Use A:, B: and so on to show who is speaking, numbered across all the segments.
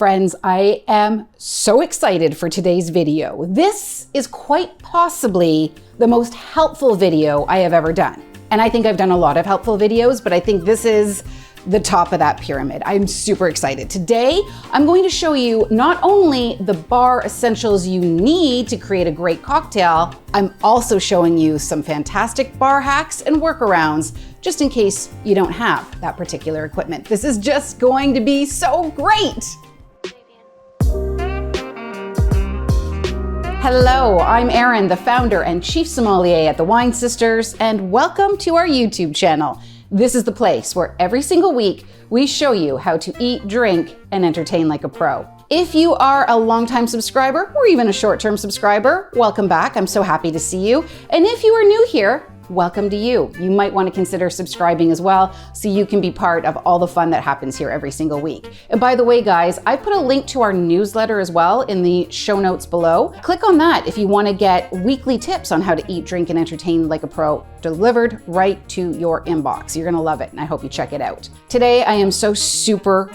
A: Friends, I am so excited for today's video. This is quite possibly the most helpful video I have ever done. And I think I've done a lot of helpful videos, but I think this is the top of that pyramid. I'm super excited. Today, I'm going to show you not only the bar essentials you need to create a great cocktail, I'm also showing you some fantastic bar hacks and workarounds just in case you don't have that particular equipment. This is just going to be so great. Hello, I'm Erin, the founder and chief sommelier at the Wine Sisters, and welcome to our YouTube channel. This is the place where every single week we show you how to eat, drink, and entertain like a pro. If you are a longtime subscriber or even a short-term subscriber, welcome back. I'm so happy to see you. And if you are new here, welcome to you. You might want to consider subscribing as well so you can be part of all the fun that happens here every single week. And by the way, guys, I put a link to our newsletter as well in the show notes below. Click on that if you want to get weekly tips on how to eat, drink, and entertain like a pro delivered right to your inbox. You're going to love it, and I hope you check it out. Today, I am so super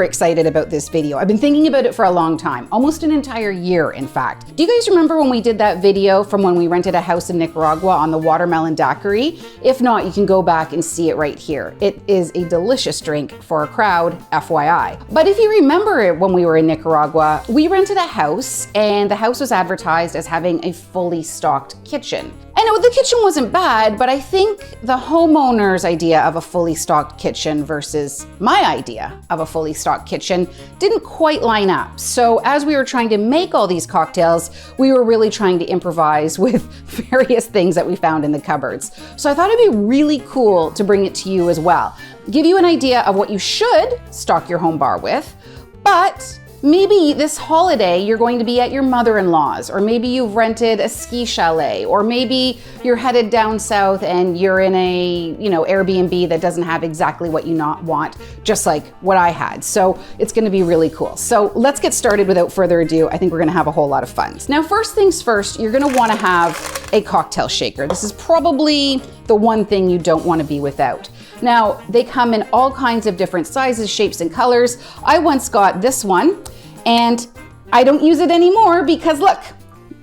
A: excited about this video. I've been thinking about it for a long time, almost an entire year, in fact. Do you guys remember when we did that video from when we rented a house in Nicaragua on the watermelon daiquiri? If not, you can go back and see it right here. It is a delicious drink for a crowd, FYI. But if you remember it, when we were in Nicaragua, we rented a house, and the house was advertised as having a fully stocked kitchen. And the kitchen wasn't bad, but I think the homeowner's idea of a fully stocked kitchen versus my idea of a fully stocked kitchen didn't quite line up. So as we were trying to make all these cocktails, we were really trying to improvise with various things that we found in the cupboards. So I thought it'd be really cool to bring it to you as well. Give you an idea of what you should stock your home bar with, but maybe this holiday you're going to be at your mother-in-law's, or maybe you've rented a ski chalet, or maybe you're headed down south and you're in a Airbnb that doesn't have exactly what you want, just like what I had. So it's going to be really cool. So let's get started without further ado. I think we're going to have a whole lot of fun. Now, first things first, you're going to want to have a cocktail shaker. This is probably the one thing you don't want to be without. Now, they come in all kinds of different sizes, shapes, and colors. I once got this one, and I don't use it anymore because look,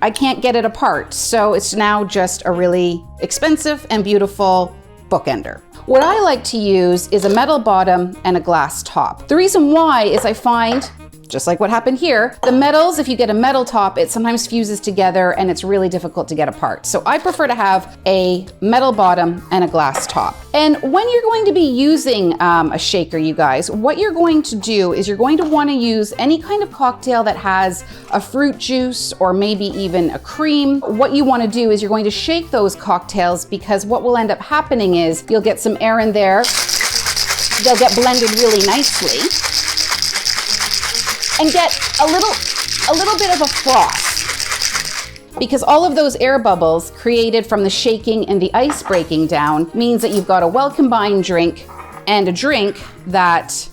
A: I can't get it apart. So it's now just a really expensive and beautiful bookender. What I like to use is a metal bottom and a glass top. The reason why is I find, just like what happened here, the metals, if you get a metal top, it sometimes fuses together and it's really difficult to get apart. So I prefer to have a metal bottom and a glass top. And when you're going to be using a shaker, you guys, what you're going to do is you're going to want to use any kind of cocktail that has a fruit juice or maybe even a cream. What you want to do is you're going to shake those cocktails, because what will end up happening is you'll get some air in there. They'll get blended really nicely and get a little bit of a froth, because all of those air bubbles created from the shaking and the ice breaking down means that you've got a well-combined drink, and a drink that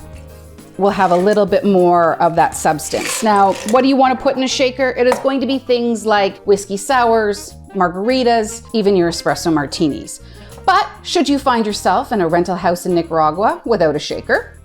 A: will have a little bit more of that substance. Now, what do you want to put in a shaker? It is going to be things like whiskey sours, margaritas, even your espresso martinis. But should you find yourself in a rental house in Nicaragua without a shaker,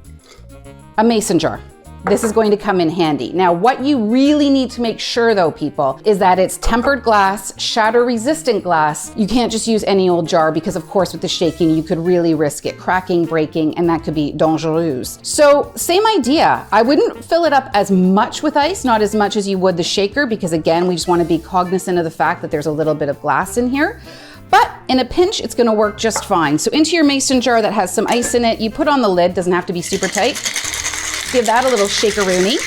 A: a mason jar. This is going to come in handy. Now, what you really need to make sure though, people, is that it's tempered glass, shatter resistant glass. You can't just use any old jar, because of course with the shaking, you could really risk it cracking, breaking, and that could be dangereux. So same idea. I wouldn't fill it up as much with ice, not as much as you would the shaker, because again, we just want to be cognizant of the fact that there's a little bit of glass in here. But in a pinch, it's going to work just fine. So into your mason jar that has some ice in it, you put on the lid, doesn't have to be super tight. Give that a little shakeroonie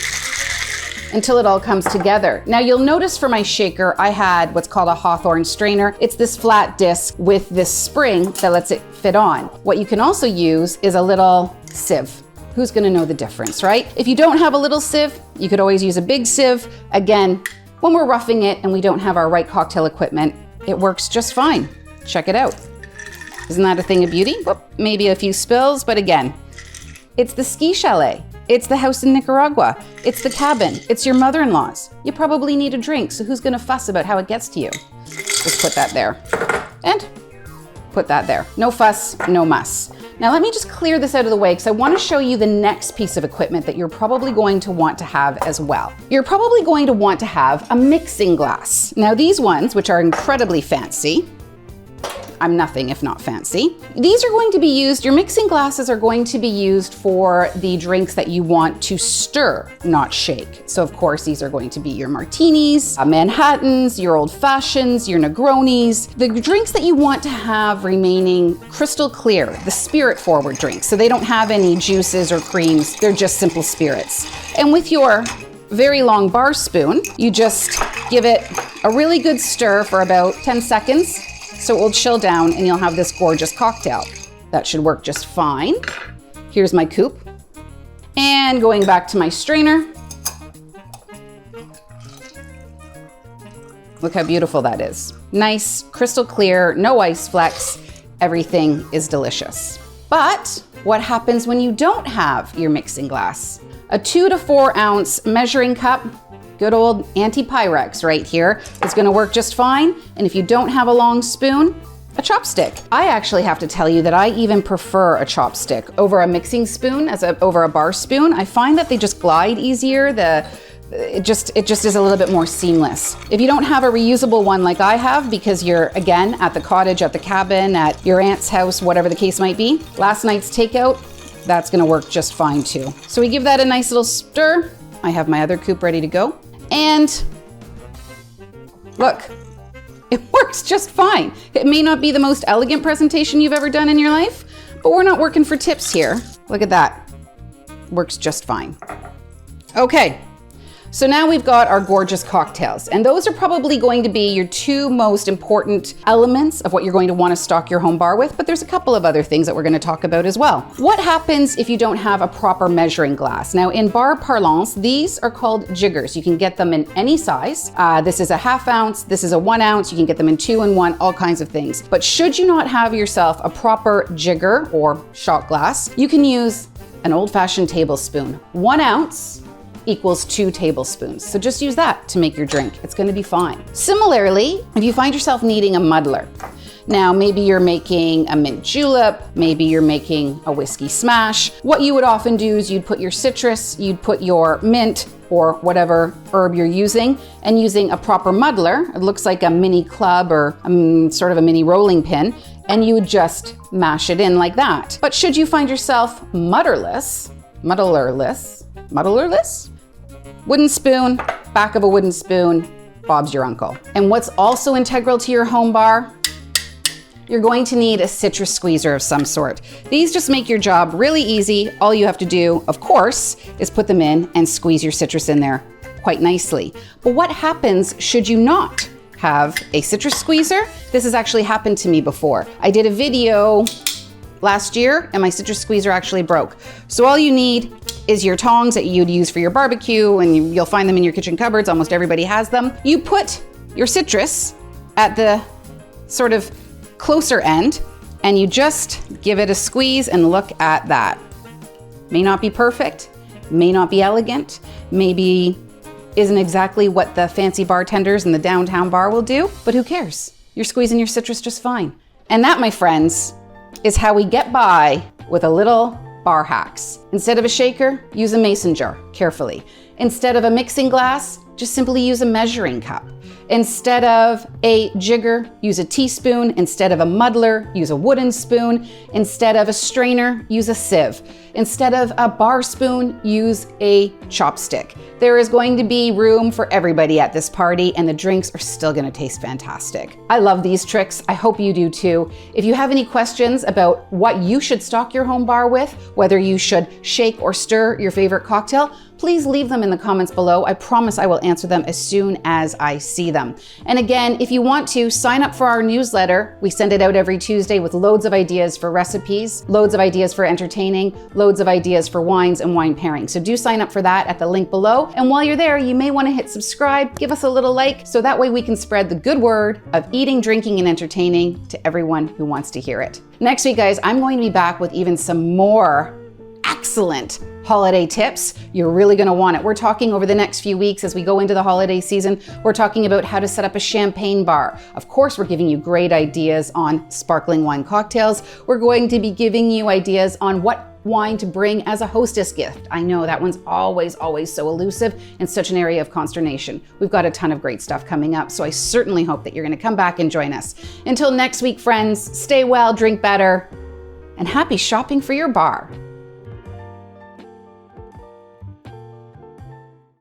A: until it all comes together. Now you'll notice for my shaker, I had what's called a Hawthorne strainer. It's this flat disc with this spring that lets it fit on. What you can also use is a little sieve. Who's gonna know the difference, right? If you don't have a little sieve, you could always use a big sieve. Again, when we're roughing it and we don't have our right cocktail equipment, it works just fine. Check it out. Isn't that a thing of beauty? Whoop, maybe a few spills, but again, it's the ski chalet. It's the house in Nicaragua. It's the cabin. It's your mother-in-law's. You probably need a drink, so who's gonna fuss about how it gets to you? Just put that there. And put that there. No fuss, no muss. Now let me just clear this out of the way because I want to show you the next piece of equipment that you're probably going to want to have as well. You're probably going to want to have a mixing glass. Now these ones, which are incredibly fancy, I'm nothing if not fancy. These are going to be used, your mixing glasses are going to be used for the drinks that you want to stir, not shake. So of course, these are going to be your martinis, Manhattans, your old fashions, your Negronis, the drinks that you want to have remaining crystal clear, the spirit forward drinks. So they don't have any juices or creams, they're just simple spirits. And with your very long bar spoon, you just give it a really good stir for about 10 seconds. So it will chill down and you'll have this gorgeous cocktail. That should work just fine. Here's my coupe. And going back to my strainer. Look how beautiful that is. Nice, crystal clear, no ice flecks. Everything is delicious. But what happens when you don't have your mixing glass? A 2 to 4 ounce measuring cup, good old anti-Pyrex right here, is gonna work just fine. And if you don't have a long spoon, a chopstick. I actually have to tell you that I even prefer a chopstick over a mixing spoon over a bar spoon. I find that they just glide easier. It just is a little bit more seamless. If you don't have a reusable one like I have, because you're again at the cottage, at the cabin, at your aunt's house, whatever the case might be, last night's takeout, that's gonna work just fine too. So we give that a nice little stir. I have my other coupe ready to go. And look, it works just fine. It may not be the most elegant presentation you've ever done in your life, but we're not working for tips here. Look at that. Works just fine. Okay. So now we've got our gorgeous cocktails, and those are probably going to be your 2 most important elements of what you're going to want to stock your home bar with, but there's a couple of other things that we're going to talk about as well. What happens if you don't have a proper measuring glass? Now in bar parlance, these are called jiggers. You can get them in any size. This is a 1/2 ounce, this is a 1 ounce, you can get them in 2 and 1, all kinds of things. But should you not have yourself a proper jigger or shot glass, you can use an old-fashioned tablespoon. 1 ounce equals 2 tablespoons. So just use that to make your drink. It's gonna be fine. Similarly, if you find yourself needing a muddler, now maybe you're making a mint julep, maybe you're making a whiskey smash. What you would often do is you'd put your citrus, you'd put your mint or whatever herb you're using, and using a proper muddler, it looks like a mini club or sort of a mini rolling pin, and you would just mash it in like that. But should you find yourself muddlerless, wooden spoon, back of a wooden spoon, Bob's your uncle. And what's also integral to your home bar? You're going to need a citrus squeezer of some sort. These just make your job really easy. All you have to do, of course, is put them in and squeeze your citrus in there quite nicely. But what happens should you not have a citrus squeezer? This has actually happened to me before. I did a video last year and my citrus squeezer actually broke. So all you need is your tongs that you'd use for your barbecue, and you'll find them in your kitchen cupboards. Almost everybody has them. You put your citrus at the sort of closer end and you just give it a squeeze, and look at that. May not be perfect, may not be elegant, maybe isn't exactly what the fancy bartenders in the downtown bar will do, but who cares? You're squeezing your citrus just fine. And that, my friends, is how we get by with a little bar hacks. Instead of a shaker, use a mason jar, carefully. Instead of a mixing glass, just simply use a measuring cup. Instead of a jigger, use a teaspoon. Instead of a muddler, use a wooden spoon. Instead of a strainer, use a sieve. Instead of a bar spoon, use a chopstick. There is going to be room for everybody at this party, and the drinks are still gonna taste fantastic. I love these tricks. I hope you do too. If you have any questions about what you should stock your home bar with, whether you should shake or stir your favorite cocktail, please leave them in the comments below. I promise I will answer them as soon as I see them. And again, if you want to, sign up for our newsletter. We send it out every Tuesday with loads of ideas for recipes, loads of ideas for entertaining, loads of ideas for wines and wine pairing. So do sign up for that at the link below. And while you're there, you may want to hit subscribe, give us a little like, so that way we can spread the good word of eating, drinking, and entertaining to everyone who wants to hear it. Next week, guys, I'm going to be back with even some more excellent excellent holiday tips. You're really going to want it. We're talking over the next few weeks as we go into the holiday season. We're talking about how to set up a champagne bar. Of course, we're giving you great ideas on sparkling wine cocktails. We're going to be giving you ideas on what wine to bring as a hostess gift. I know that one's always so elusive and such an area of consternation. We've got a ton of great stuff coming up, so I certainly hope that you're going to come back and join us. Until next week, friends, stay well, drink better, and happy shopping for your bar.